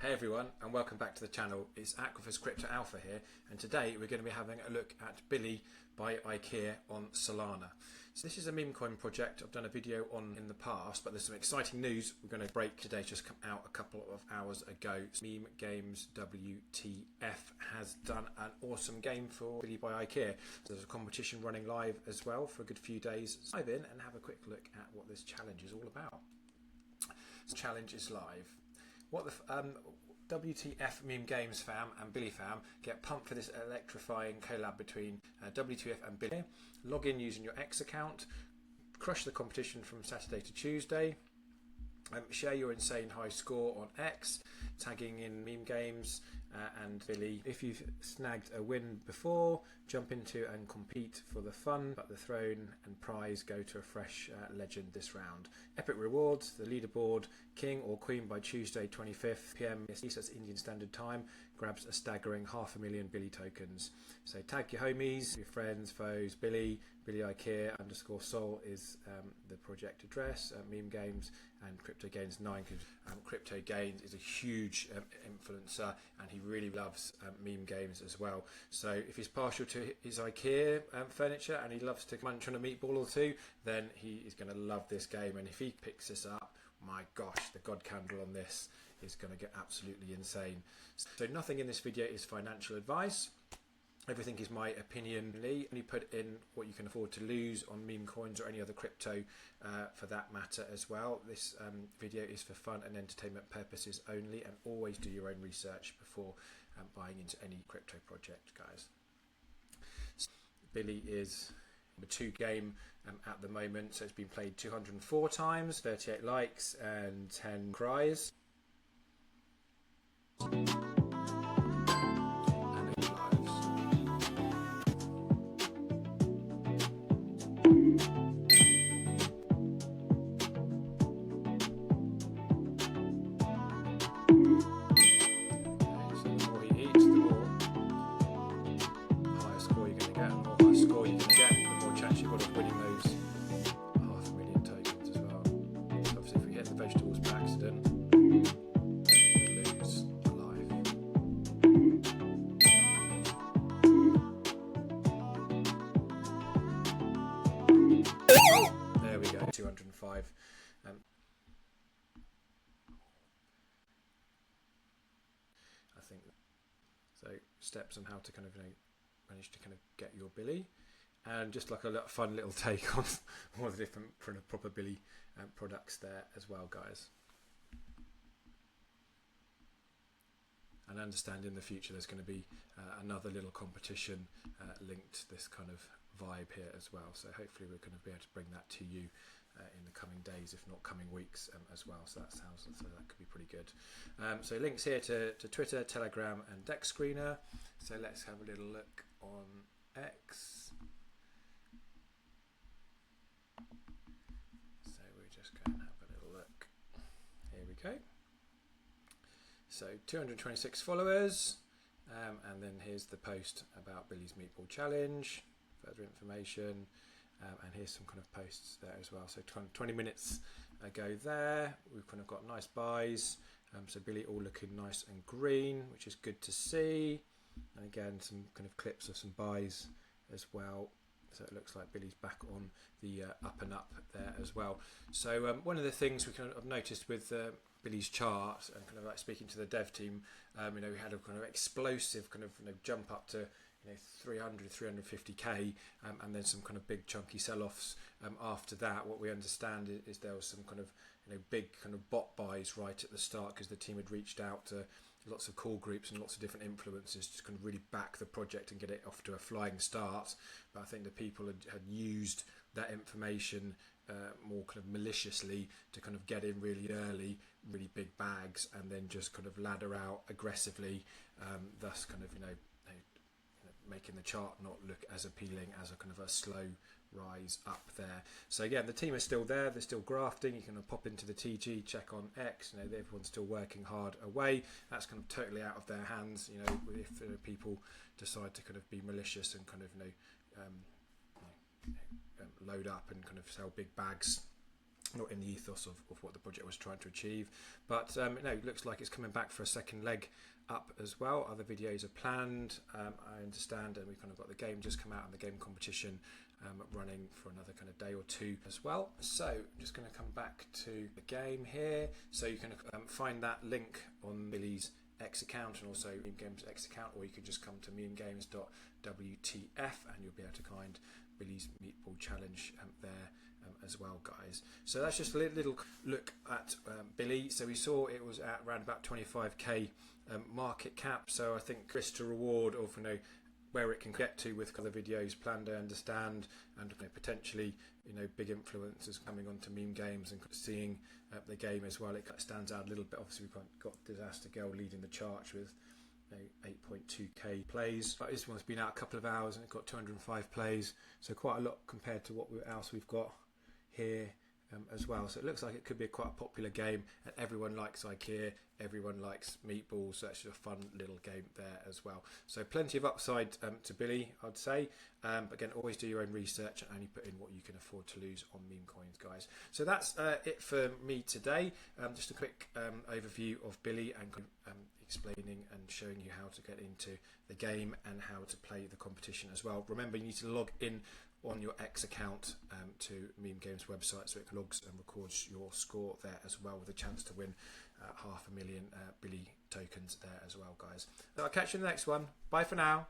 Hey everyone, and welcome back to the channel. It's Aquifers Crypto Alpha here, and today we're going to be having a look at Billy by Ikea on Solana. So this is a Memecoin project I've done a video on in the past, but there's some exciting news we're going to break today. It's just come out a couple of hours ago. Memegames WTF has done an awesome game for Billy by Ikea. So there's a competition running live as well for a good few days. Dive in and have a quick look at what this challenge is all about. This challenge is live. What the WTF Memegames fam and Billy fam get pumped for this electrifying collab between WTF and Billy. Log in using your X account, crush the competition from Saturday to Tuesday, share your insane high score on X, tagging in Memegames and Billy. If you've snagged a win before, jump into and compete for the fun, but the throne and prize go to a fresh legend this round. Epic rewards, the leaderboard, king or queen by Tuesday 25th PM EST, that's Indian Standard Time, grabs a staggering 500,000 Billy tokens. So tag your homies, your friends, foes. Billy Ikea _Sol is the project address. Memegames and Crypto Gains 9. Crypto Gains is a huge influencer, and he really loves Memegames as well. So if he's partial to his Ikea furniture and he loves to munch on a meatball or two, then he is going to love this game. And if he picks this up, my gosh, the god candle on this is going to get absolutely insane. So nothing in this video is financial advice. Everything is my opinion. Only put in what you can afford to lose on meme coins or any other crypto for that matter as well. This video is for fun and entertainment purposes only, and always do your own research before buying into any crypto project, guys. Billy is number 2 game at the moment, so it's been played 204 times, 38 likes and 10 cries. There we go, 205. I think so. Steps on how to kind of manage to kind of get your Billy, and just like a fun little take on all the different proper Billy products there as well, guys. And understand in the future there's going to be another little competition linked to this kind of vibe here as well. So hopefully we're going to be able to bring that to you in the coming days, if not coming weeks as well. So that could be pretty good. So links here to Twitter, Telegram, and Deck Screener. So let's have a little look on X. So we're just going to have a little look. Here we go. So 226 followers, and then here's the post about Billy's Meatball Challenge, further information, and here's some kind of posts there as well. So 20 minutes ago there, we've kind of got nice buys, so Billy all looking nice and green, which is good to see, and again some kind of clips of some buys as well. So it looks like Billy's back on the up and up there as well. So one of the things we kind of noticed with Billy's chart, and kind of like speaking to the dev team, we had a kind of explosive kind of jump up to 300, 350k, and then some kind of big chunky sell-offs after that. What we understand is there was some kind of big kind of bot buys right at the start, because the team had reached out to lots of call groups and lots of different influencers to kind of really back the project and get it off to a flying start. But I think the people had used that information more kind of maliciously to kind of get in really early, really big bags, and then just kind of ladder out aggressively, thus kind of making the chart not look as appealing as a kind of a slow rise up there. So again, the team is still there, they're still grafting. You can pop into the TG, check on X, everyone's still working hard away. That's kind of totally out of their hands, if people decide to kind of be malicious and kind of load up and kind of sell big bags not in the ethos of what the project was trying to achieve. But no, it looks like it's coming back for a second leg up as well. Other videos are planned, I understand, and we've kind of got the game just come out and the game competition running for another kind of day or two as well. So I'm just going to come back to the game here. So you can find that link on Billy's X account and also Memegames X account, or you can just come to memegames.wtf and you'll be able to find Billy's Meatball challenge there as well, guys. So that's just a little look at Billy. So we saw it was at around about 25k market cap. So I think risk to reward of where it can get to with other videos planned, I understand, and potentially big influencers coming onto Memegames and seeing the game as well. It stands out a little bit. Obviously we've got Disaster Girl leading the charge with 8.2k plays, but this one's been out a couple of hours and it's got 205 plays, so quite a lot compared to what else we've got here as well. So it looks like it could be quite a popular game, and everyone likes Ikea, everyone likes Meatball, so it's just a fun little game there as well. So plenty of upside to Billy, I'd say, but again, always do your own research and only put in what you can afford to lose on Memecoins, guys. So that's it for me today. Just a quick overview of Billy and explaining and showing you how to get into the game and how to play the competition as well. Remember, you need to log in on your X account to Memegames website, so it logs and records your score there as well, with a chance to win 500,000 Billy tokens there as well, guys. I'll catch you in the next one. Bye for now.